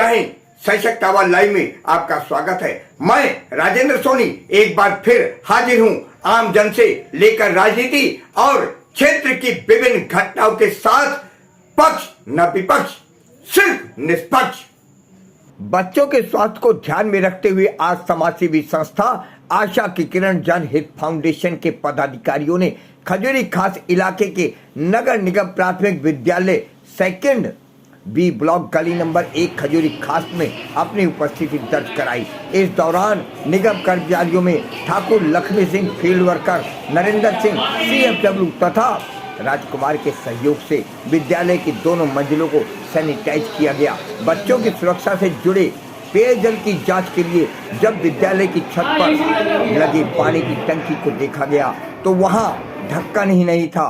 जय हिंद, सशक्त आवाज लाइव में आपका स्वागत है। मैं राजेंद्र सोनी एक बार फिर हाजिर हूं आम जन से लेकर राजनीति और क्षेत्र की विभिन्न घटनाओं के साथ, पक्ष न विपक्ष, सिर्फ निष्पक्ष। बच्चों के स्वास्थ्य को ध्यान में रखते हुए आज समाजसेवी संस्था आशा की किरण जनहित फाउंडेशन के पदाधिकारियों ने खजूरी खास इलाके के नगर निगम प्राथमिक विद्यालय सेकंड बी ब्लॉक गली नंबर 1 खजूरी खास में अपनी उपस्थिति दर्ज कराई। इस दौरान निगम कर्मचारियों में Thakur Lakshmi Singh, field worker Narendra Singh CFW तथा राजकुमार के सहयोग से विद्यालय की दोनों मंजिलों को सैनिटाइज किया गया। बच्चों की सुरक्षा से जुड़े पेयजल की जांच के लिए जब विद्यालय की छत पर लगी पानी की टंकी को देखा गया तो वहां ढक्कन ही नहीं था।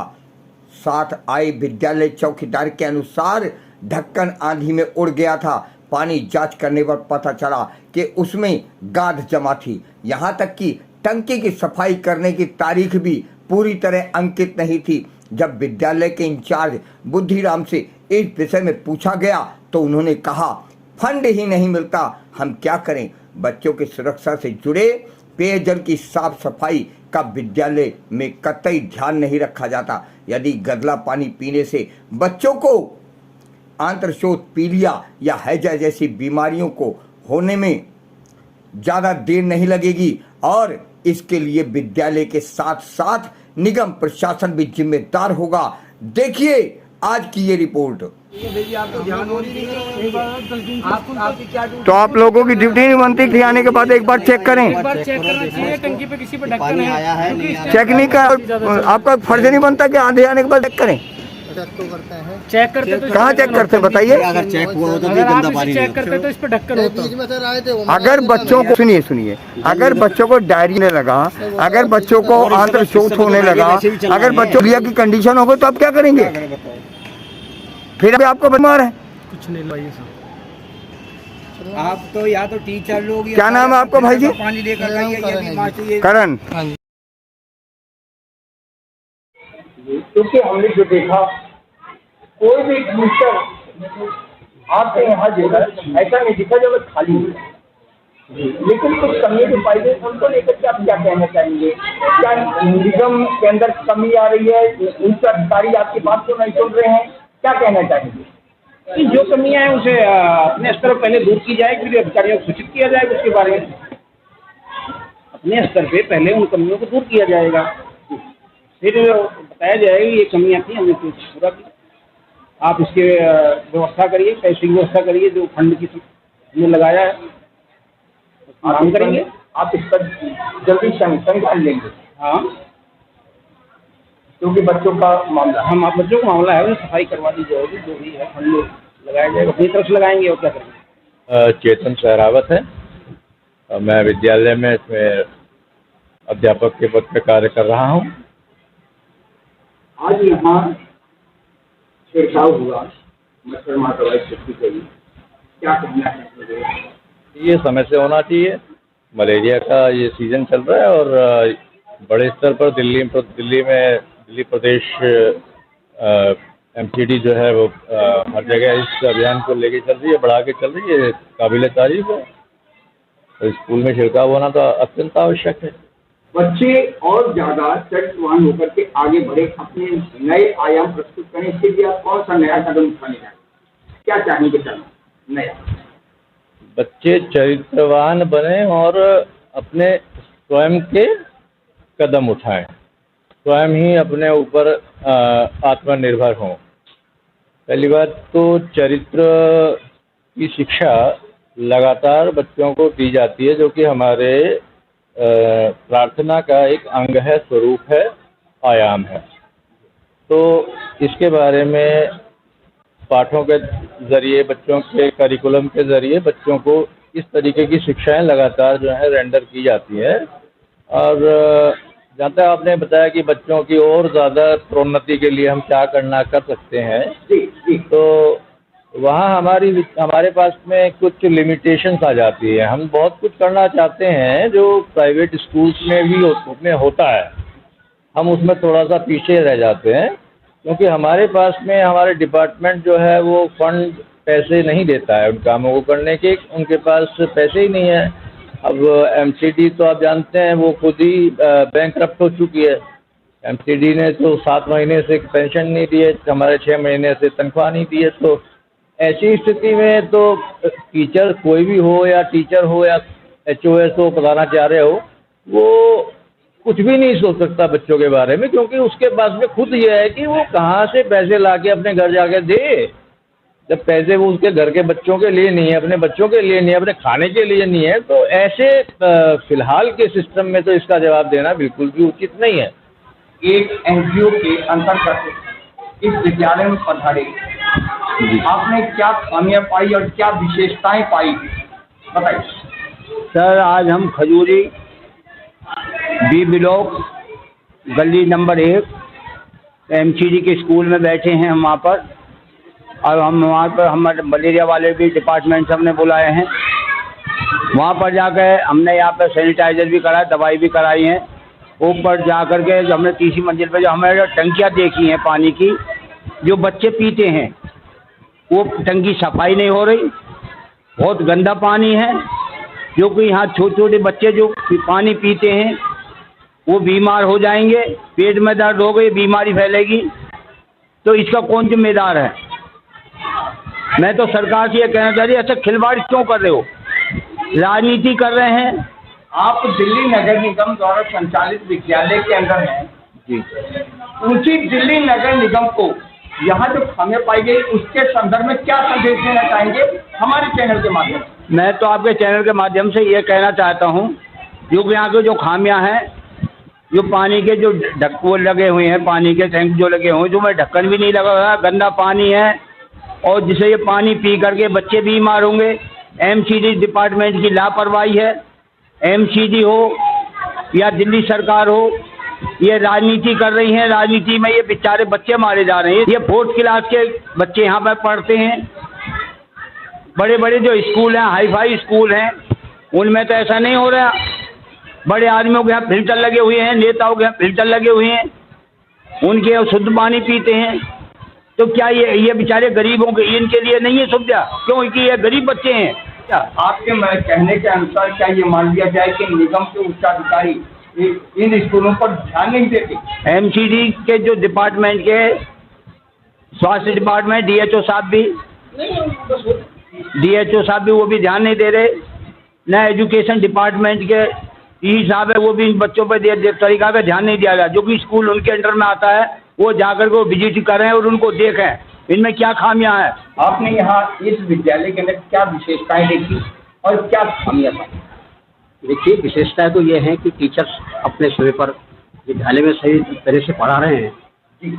साथ आए विद्यालय चौकीदार के अनुसार ढक्कन आंधी में उड़ गया था। पानी जांच करने पर पता चला कि उसमें गाद जमा थी। यहां तक कि टंकी की सफाई करने की तारीख भी पूरी तरह अंकित नहीं थी। जब विद्यालय के इंचार्ज बुद्धिराम से इस विषय में पूछा गया तो उन्होंने कहा, फंड ही नहीं मिलता, हम क्या करें। बच्चों की सुरक्षा से जुड़े पेयजल की साफ सफाई का विद्यालय में कतई ध्यान नहीं रखा जाता। यदि गंदा पानी पीने से बच्चों को आंत्रशोथ, पीलिया या हैजा जैसी बीमारियों को होने में ज़्यादा देर नहीं लगेगी और इसके लिए विद्यालय के साथ साथ निगम प्रशासन भी जिम्मेदार होगा। देखिए आज की ये रिपोर्ट। तो आप लोगों की ड्यूटी नहीं बनती कि आने के बाद एक बार चेक करें। टंकी पे किसी पे ढक्कन है, चेक नहीं कर, आपका फर्ज नहीं बनता कि आधे आने के बाद चेक करें। चेक करते तो कहाँ चेक करते बताइए। अगर चेक हुआ हो तो गंदा पानी चेक करते तो इस पे ढक्कन होता। अगर बच्चों को सुनिए, अगर बच्चों को डायरिया लगा, अगर बच्चों को आंत्रशोथ होने लगा, अगर बच्चों की कंडीशन हो गई तो आप क्या करेंगे? फिर अभी आपको बीमार है कुछ नहीं लाइए सर। आप तो या तो टीचर लोग, क्या नाम है आपका भाई जी? पानी लेकर आइए। करण। क्योंकि हमने जो देखा, कोई भी बूस्टर आपके यहाँ जो है ऐसा नहीं दिखा जो खाली है, लेकिन कुछ कमियां जो पाई गई उनको लेकर के आप क्या कहना चाहेंगे? क्या निगम के अंदर कमी आ रही है? उनके अधिकारी आपकी बात को नहीं सुन रहे हैं? क्या कहना चाहेंगे? कि जो कमियां हैं उसे अपने स्तर पर पहले दूर की जाए, फिर अधिकारियों को सूचित किया जाएगा उसके बारे में। अपने स्तर पे पहले उन कमियों को दूर किया जाएगा, फिर बताया जाएगा ये कमियां थी, हमने तो पूरा की। आप इसके व्यवस्था करिए, पैसे की व्यवस्था करिए, जो फंड की हमने लगाया है काम करेंगे। आप इस पर जल्दी संज्ञान लेंगे? हाँ, क्योंकि बच्चों का मामला, हम आप बच्चों का मामला है, उन्हें सफाई करवा दी जाएगी, जो भी है फंड लगाया जाएगा, अपनी तरफ से लगाएंगे और क्या करेंगे। चेतन सहरावत है, मैं विद्यालय में इसमें अध्यापक के पद पर कार्य कर रहा हूँ। आज यहाँ छिड़काव हुआ मच्छर मार दवाई छुट्टी के लिए, क्या कहना है? ये समय से होना चाहिए। मलेरिया का ये सीज़न चल रहा है और बड़े स्तर पर दिल्ली प्रदेश MCD जो है वो हर जगह इस अभियान को लेके चल रही है, बढ़ा के चल रही है, काबिल तारीफ है। तो स्कूल में छिड़काव होना तो अत्यंत आवश्यक है। बच्चे और ज़्यादा चरित्रवान होकर के आगे बढ़े, अपने नए आयाम प्रस्तुत करें, इसके लिए आप कौन सा नया कदम उठाने जाएंगे? क्या चाहेंगे करना नया? बच्चे चरित्रवान बने और अपने स्वयं के कदम उठाएं, स्वयं ही अपने ऊपर आत्मनिर्भर हों। पहली बात तो चरित्र की शिक्षा लगातार बच्चों को दी जाती है, जो कि हमारे प्रार्थना का एक अंग है, स्वरूप है, आयाम है। तो इसके बारे में पाठों के ज़रिए, बच्चों के करिकुलम के ज़रिए बच्चों को इस तरीके की शिक्षाएं लगातार जो है रेंडर की जाती है। और जहाँ तक आपने बताया कि बच्चों की और ज़्यादा प्रोन्नति के लिए हम क्या कर सकते हैं, तो वहाँ हमारे पास में कुछ लिमिटेशंस आ जाती है। हम बहुत कुछ करना चाहते हैं जो प्राइवेट स्कूल्स में भी होता है, हम उसमें थोड़ा सा पीछे रह जाते हैं। क्योंकि हमारे पास में हमारे डिपार्टमेंट जो है वो फंड पैसे नहीं देता है उन कामों को करने के, उनके पास पैसे ही नहीं है। अब एमसीडी तो आप जानते हैं वो खुद ही बैंकरप्ट हो चुकी है। एमसीडी ने तो 7 महीने से पेंशन नहीं दिए, हमारे 6 महीने से तनख्वाह नहीं दिए। तो ऐसी स्थिति में तो टीचर कोई भी हो या टीचर हो या HOS हो, प्रधानाचार्य हो, वो कुछ भी नहीं सोच सकता बच्चों के बारे में, क्योंकि उसके पास में खुद ये है कि वो कहाँ से पैसे लाके अपने घर जाके दे, जब पैसे वो उसके घर के बच्चों के लिए नहीं है, अपने बच्चों के लिए नहीं है, अपने खाने के लिए नहीं है। तो ऐसे फिलहाल के सिस्टम में तो इसका जवाब देना बिल्कुल भी उचित नहीं है। एक NGO के अंतर्गत इस विद्यालय में पधारे, आपने क्या खामियां पाई और क्या विशेषताएं पाई, बताइए। सर आज हम खजूरी B ब्लॉक गली नंबर 1 MCD के स्कूल में बैठे हैं हम वहाँ पर, और हम वहाँ पर हमारे मलेरिया वाले भी डिपार्टमेंट से हमने बुलाए हैं। वहाँ पर जाकर हमने यहाँ पर सैनिटाइजर भी कराया, दवाई भी कराई है। ऊपर जा कर के जो हमने तीसरी मंजिल पे जो हमारे टंकियाँ देखी हैं पानी की, जो बच्चे पीते हैं वो टंकी सफाई नहीं हो रही, बहुत गंदा पानी है। जो कि यहाँ छोटे छोटे बच्चे जो पानी पीते हैं वो बीमार हो जाएंगे, पेट में दर्द हो गई, बीमारी फैलेगी। तो इसका कौन जिम्मेदार है? मैं तो सरकार से ये कहना चाह रही, अच्छा खिलवाड़ क्यों कर रहे हो, राजनीति कर रहे हैं। आप दिल्ली नगर निगम द्वारा संचालित विद्यालय के अंदर हैं जी, ऊंची दिल्ली नगर निगम को यहाँ जो खामियां पाई गई उसके संदर्भ में क्या संदेश देना चाहेंगे हमारे चैनल के माध्यम से? मैं तो आपके चैनल के माध्यम से ये कहना चाहता हूँ, जो कि यहाँ के जो खामियां हैं, जो पानी के जो वो लगे हुए हैं, पानी के टैंक जो लगे हुए हैं, जो में ढक्कन भी नहीं लगा हुआ, गंदा पानी है, और जिसे ये पानी पी करके बच्चे बीमार होंगे। MCD डिपार्टमेंट की लापरवाही है। MCD हो या दिल्ली सरकार हो, ये राजनीति कर रही हैं। राजनीति में ये बेचारे बच्चे मारे जा रहे हैं। ये 4th क्लास के बच्चे यहाँ पर पढ़ते हैं। बड़े बड़े जो स्कूल हैं, हाई फाई स्कूल हैं, उनमें तो ऐसा नहीं हो रहा। बड़े आदमियों के यहाँ फिल्टर लगे हुए हैं, नेताओं के यहाँ फिल्टर लगे हुए हैं, उनके यहाँ शुद्ध पानी पीते हैं। तो क्या ये बेचारे गरीबों के इनके लिए नहीं है सुविधा? क्योंकि ये गरीब बच्चे हैं। क्या आपके कहने के अनुसार क्या ये मान लिया जाए कि निगम के उच्चाधिकारी इन स्कूलों पर ध्यान नहीं देते? MCD के जो डिपार्टमेंट के स्वास्थ्य डिपार्टमेंट DHO साहब भी वो भी ध्यान नहीं दे रहे। न एजुकेशन डिपार्टमेंट के साहब है, वो भी इन बच्चों पर तरीका का ध्यान नहीं दिया गया। जो कि स्कूल उनके अंडर में आता है वो जाकर के विजिट करें और उनको देखें इनमें क्या खामियां हैं। आपने यहाँ इस विद्यालय के अंदर क्या विशेषताएं देखी और क्या खामियां पाई? देखिए, विशेषता तो ये है कि टीचर्स अपने समय पर विद्यालय में सही तरह से पढ़ा रहे हैं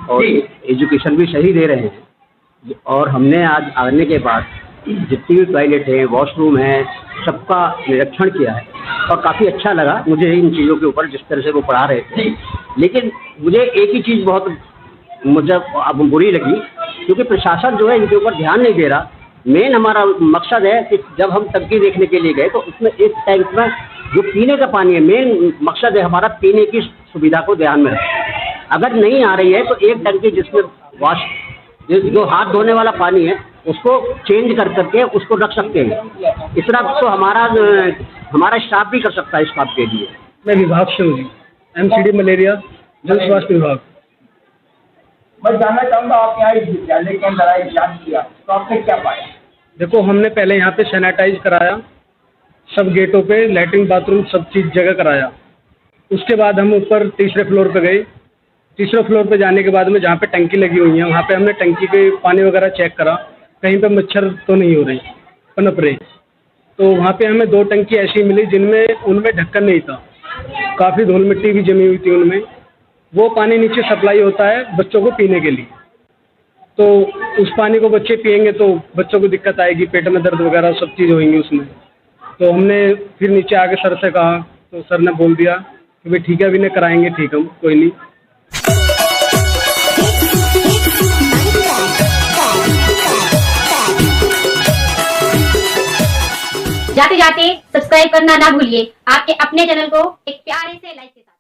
और एजुकेशन भी सही दे रहे हैं। और हमने आज आने के बाद जितनी भी टॉयलेट है, वॉशरूम है, सबका निरीक्षण किया है और काफ़ी अच्छा लगा मुझे इन चीज़ों के ऊपर जिस तरह से वो पढ़ा रहे थे। लेकिन मुझे एक ही चीज़ बहुत मुझे अब बुरी लगी, क्योंकि प्रशासन जो है इनके ऊपर ध्यान नहीं दे रहा। मेन हमारा मकसद है कि जब हम टंकी देखने के लिए गए तो उसमें एक टैंक में जो पीने का पानी है, मेन मकसद है हमारा पीने की सुविधा को ध्यान में रखें। अगर नहीं आ रही है तो एक टंकी जिसमें वॉश जो हाथ धोने वाला पानी है उसको चेंज कर करके उसको रख सकते हैं। इस तरह तो हमारा स्टाफ भी कर सकता है इस काम के लिए। मैं विभाग से हूँ जी, MCD मलेरिया जन स्वास्थ्य विभाग। मैं जानना चाहूँगा, आप यहाँ इस विद्यालय के अंदर आए, जांच किया तो आपने क्या पाया? देखो, हमने पहले यहाँ पे सैनिटाइज कराया, सब गेटों पे लैट्रिन बाथरूम सब चीज़ जगह कराया। उसके बाद हम ऊपर तीसरे फ्लोर पे गए। तीसरे फ्लोर पे जाने के बाद में जहाँ पे टंकी लगी हुई है वहाँ पे हमने टंकी के पानी वगैरह चेक करा, कहीं पे मच्छर तो नहीं हो रही, पनप रही। तो वहाँ पे हमें 2 टंकी ऐसी मिली जिनमें उनमें ढक्कन नहीं था, काफ़ी धूल मिट्टी भी जमी हुई थी उनमें। वो पानी नीचे सप्लाई होता है बच्चों को पीने के लिए। तो उस पानी को बच्चे पिएंगे तो बच्चों को दिक्कत आएगी, पेट में दर्द वगैरह सब चीज़ होंगी उसमें। तो हमने फिर नीचे आके सर से कहा तो सर ने बोल दिया कि भाई ठीक है, अभी नहीं कराएंगे, ठीक हम कोई नहीं। जाते जाते सब्सक्राइब करना ना भूलिए आपके अपने चैनल को एक प्यारे से लाइक के साथ।